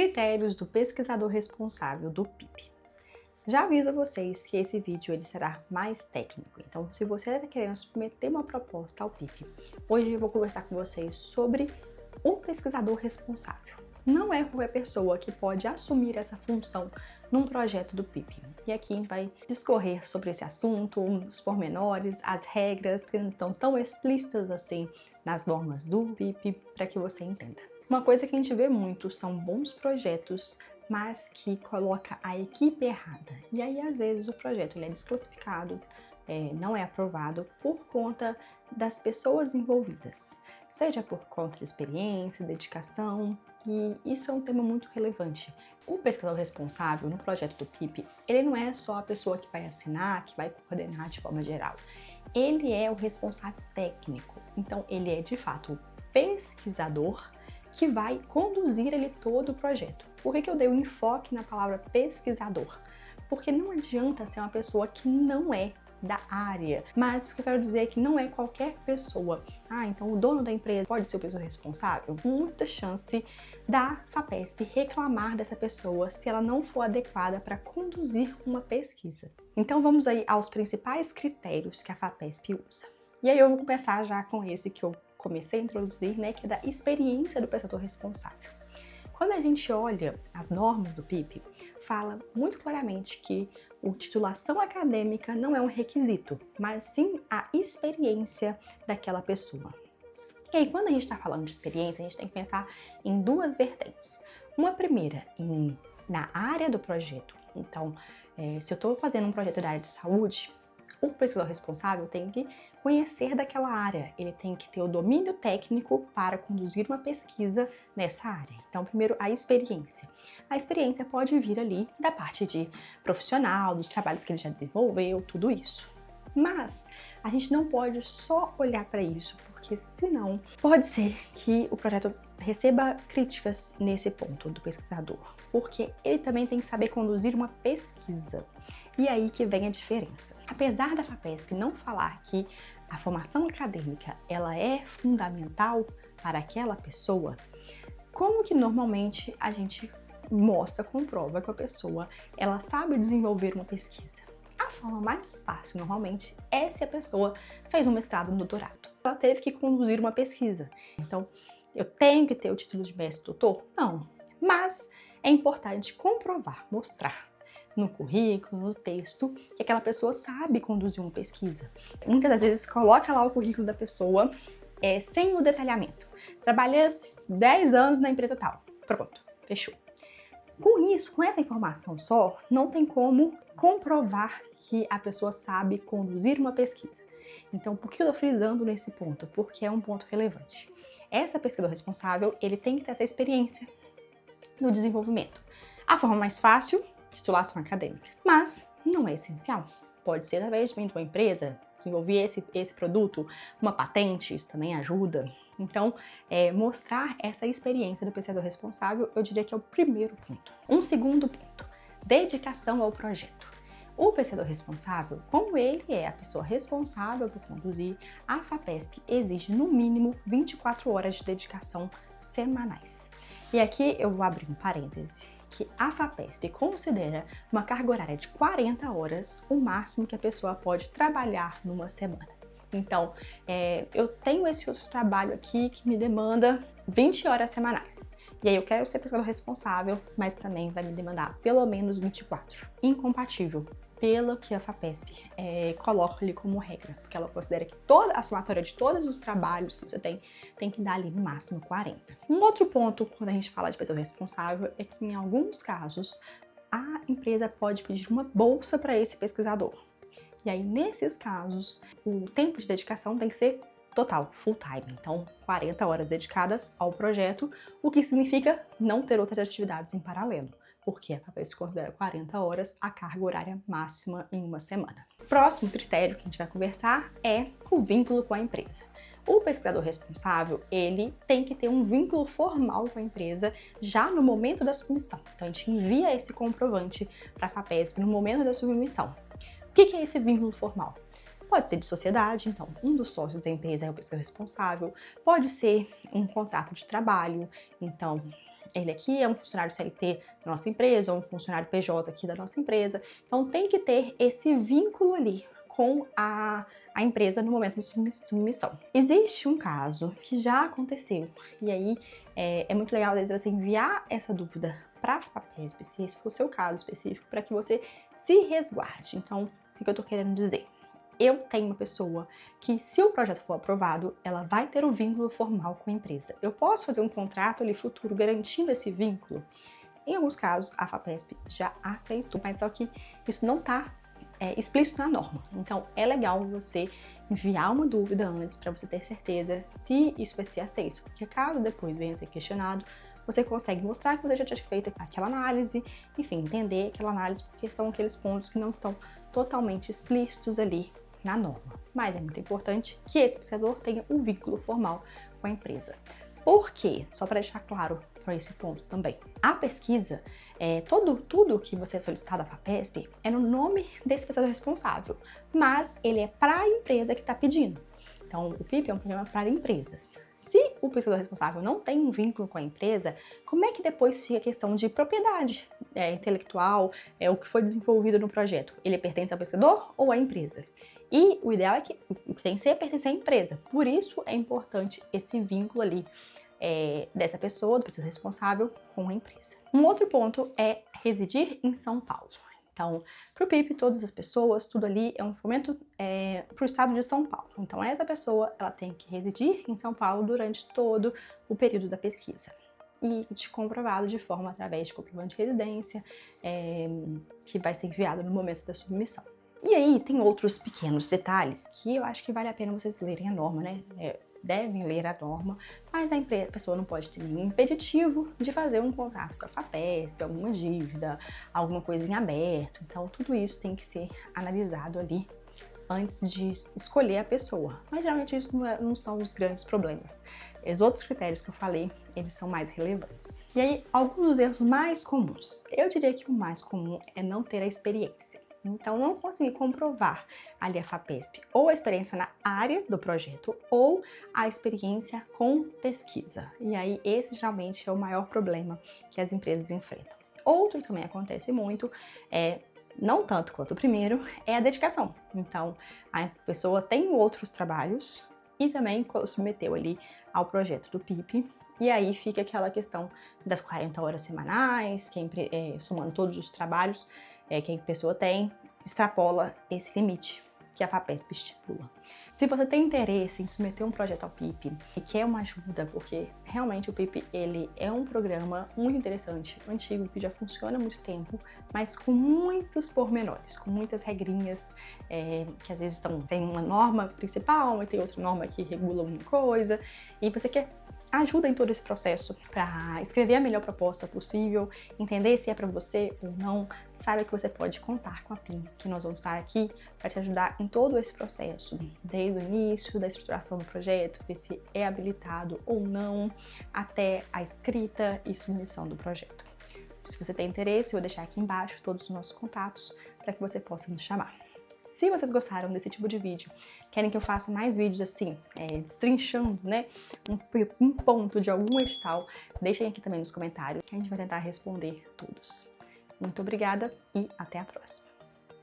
Critérios do pesquisador responsável do PIP. Já aviso a vocês que esse vídeo ele será mais técnico, então se você está querendo submeter uma proposta ao PIP, hoje eu vou conversar com vocês sobre o pesquisador responsável. Não é qualquer pessoa que pode assumir essa função num projeto do PIP. E aqui a gente vai discorrer sobre esse assunto, os pormenores, as regras que não estão tão explícitas assim nas normas do PIP, para que você entenda. Uma coisa que a gente vê muito são bons projetos, mas que coloca a equipe errada. E aí, às vezes, o projeto ele é desclassificado, não é aprovado por conta das pessoas envolvidas. Seja por conta de experiência, dedicação, e isso é um tema muito relevante. O pesquisador responsável no projeto do PIP, ele não é só a pessoa que vai assinar, que vai coordenar de forma geral. Ele é o responsável técnico. Então, ele é, de fato, o pesquisador que vai conduzir ali todo o projeto. Por que eu dei o enfoque na palavra pesquisador? Porque não adianta ser uma pessoa que não é da área, mas o que eu quero dizer é que não é qualquer pessoa. Então o dono da empresa pode ser o pessoa responsável? Muita chance da FAPESP reclamar dessa pessoa se ela não for adequada para conduzir uma pesquisa. Então vamos aí aos principais critérios que a FAPESP usa. E aí eu vou começar já com esse que eu comecei a introduzir, que é da experiência do pesquisador responsável. Quando a gente olha as normas do PIP, fala muito claramente que a titulação acadêmica não é um requisito, mas sim a experiência daquela pessoa. E aí, quando a gente está falando de experiência, a gente tem que pensar em duas vertentes. Uma primeira, na área do projeto. Então, se eu estou fazendo um projeto da área de saúde, o pesquisador responsável tem que conhecer daquela área, ele tem que ter o domínio técnico para conduzir uma pesquisa nessa área. Então, primeiro, a experiência. A experiência pode vir ali da parte de profissional, dos trabalhos que ele já desenvolveu, tudo isso. Mas a gente não pode só olhar para isso, porque senão pode ser que o projeto receba críticas nesse ponto do pesquisador, porque ele também tem que saber conduzir uma pesquisa. E aí que vem a diferença. Apesar da FAPESP não falar que a formação acadêmica ela é fundamental para aquela pessoa, como que normalmente a gente comprova que a pessoa ela sabe desenvolver uma pesquisa? A forma mais fácil, normalmente, é se a pessoa fez um mestrado, um doutorado. Ela teve que conduzir uma pesquisa. Então, eu tenho que ter o título de mestre doutor? Não. Mas é importante comprovar, mostrar no currículo, no texto, que aquela pessoa sabe conduzir uma pesquisa. Muitas das vezes coloca lá o currículo da pessoa sem o detalhamento. Trabalhei 10 anos na empresa tal. Pronto, fechou. Com isso, com essa informação só, não tem como comprovar que a pessoa sabe conduzir uma pesquisa. Então, por que eu estou frisando nesse ponto? Porque é um ponto relevante. Essa pesquisador responsável, ele tem que ter essa experiência no desenvolvimento. A forma mais fácil, titulação acadêmica, mas não é essencial. Pode ser através de uma empresa, desenvolver esse produto, uma patente, isso também ajuda. Então, mostrar essa experiência do pesquisador responsável, eu diria que é o primeiro ponto. Um segundo ponto, dedicação ao projeto. O pesquisador responsável, como ele é a pessoa responsável por conduzir, a FAPESP exige no mínimo 24 horas de dedicação semanais. E aqui eu vou abrir um parêntese, que a FAPESP considera uma carga horária de 40 horas o máximo que a pessoa pode trabalhar numa semana. Então, eu tenho esse outro trabalho aqui que me demanda 20 horas semanais. E aí eu quero ser pesquisador responsável, mas também vai me demandar pelo menos 24. Incompatível, pelo que a FAPESP coloca ali como regra, porque ela considera que toda a somatória de todos os trabalhos que você tem que dar ali no máximo 40. Um outro ponto, quando a gente fala de pesquisador responsável, é que em alguns casos a empresa pode pedir uma bolsa para esse pesquisador. E aí, nesses casos, o tempo de dedicação tem que ser total, full time. Então, 40 horas dedicadas ao projeto, o que significa não ter outras atividades em paralelo, porque a FAPESP considera 40 horas a carga horária máxima em uma semana. O próximo critério que a gente vai conversar é o vínculo com a empresa. O pesquisador responsável, ele tem que ter um vínculo formal com a empresa já no momento da submissão. Então, a gente envia esse comprovante para a FAPESP no momento da submissão. O que é esse vínculo formal? Pode ser de sociedade, então um dos sócios da empresa é o pesquisador responsável. Pode ser um contrato de trabalho, então ele aqui é um funcionário CLT da nossa empresa, ou um funcionário PJ aqui da nossa empresa. Então tem que ter esse vínculo ali com a empresa no momento de submissão. Existe um caso que já aconteceu, e aí é muito legal, às vezes, você enviar essa dúvida para a FAPESP, se esse for o seu caso específico, para que você se resguarde. Então, o que eu tô querendo dizer? Eu tenho uma pessoa que, se o projeto for aprovado, ela vai ter um vínculo formal com a empresa. Eu posso fazer um contrato ali futuro garantindo esse vínculo? Em alguns casos, a FAPESP já aceitou, mas só que isso não está explícito na norma. Então, é legal você enviar uma dúvida antes para você ter certeza se isso vai ser aceito. Porque caso depois venha a ser questionado, você consegue mostrar que você já tinha feito aquela análise, enfim, entender aquela análise, porque são aqueles pontos que não estão totalmente explícitos ali na norma. Mas é muito importante que esse pesquisador tenha um vínculo formal com a empresa. Por quê? Só para deixar claro para esse ponto também. A pesquisa, tudo que você é solicitado à FAPESP é no nome desse pesquisador responsável, mas ele é para a empresa que está pedindo. Então, o PIP é um programa para empresas. Se o pesquisador responsável não tem um vínculo com a empresa, como é que depois fica a questão de propriedade intelectual, o que foi desenvolvido no projeto? Ele pertence ao pesquisador ou à empresa? E o ideal é que o que tem que ser pertencer à empresa. Por isso é importante esse vínculo ali dessa pessoa, do pesquisador responsável, com a empresa. Um outro ponto é residir em São Paulo. Então, para o PIP, todas as pessoas, tudo ali é um fomento para o estado de São Paulo. Então, essa pessoa ela tem que residir em São Paulo durante todo o período da pesquisa. E comprovado de forma através de comprovante de residência, que vai ser enviado no momento da submissão. E aí, tem outros pequenos detalhes que eu acho que vale a pena vocês lerem a norma, né? Devem ler a norma, mas a pessoa não pode ter nenhum impeditivo de fazer um contrato com a FAPESP, alguma dívida, alguma coisa em aberto. Então, tudo isso tem que ser analisado ali antes de escolher a pessoa. Mas geralmente isso não são os grandes problemas. Os outros critérios que eu falei, eles são mais relevantes. E aí, alguns dos erros mais comuns. Eu diria que o mais comum é não ter a experiência. Então, não conseguir comprovar ali a FAPESP ou a experiência na área do projeto ou a experiência com pesquisa. E aí, esse geralmente é o maior problema que as empresas enfrentam. Outro que também acontece muito, não tanto quanto o primeiro, é a dedicação. Então, a pessoa tem outros trabalhos e também submeteu ali ao projeto do PIP. E aí fica aquela questão das 40 horas semanais, que somando todos os trabalhos que a pessoa tem, extrapola esse limite que a FAPESP estipula. Se você tem interesse em submeter um projeto ao PIP e quer uma ajuda, porque realmente o PIP ele é um programa muito interessante, antigo, que já funciona há muito tempo, mas com muitos pormenores, com muitas regrinhas, que às vezes tem uma norma principal e tem outra norma que regula uma coisa, e você quer ajuda em todo esse processo para escrever a melhor proposta possível, entender se é para você ou não, saiba que você pode contar com a PIN, que nós vamos estar aqui para te ajudar em todo esse processo, desde o início da estruturação do projeto, ver se é habilitado ou não, até a escrita e submissão do projeto. Se você tem interesse, eu vou deixar aqui embaixo todos os nossos contatos para que você possa nos chamar. Se vocês gostaram desse tipo de vídeo, querem que eu faça mais vídeos assim, destrinchando, né, um ponto de algum edital, deixem aqui também nos comentários que a gente vai tentar responder todos. Muito obrigada e até a próxima!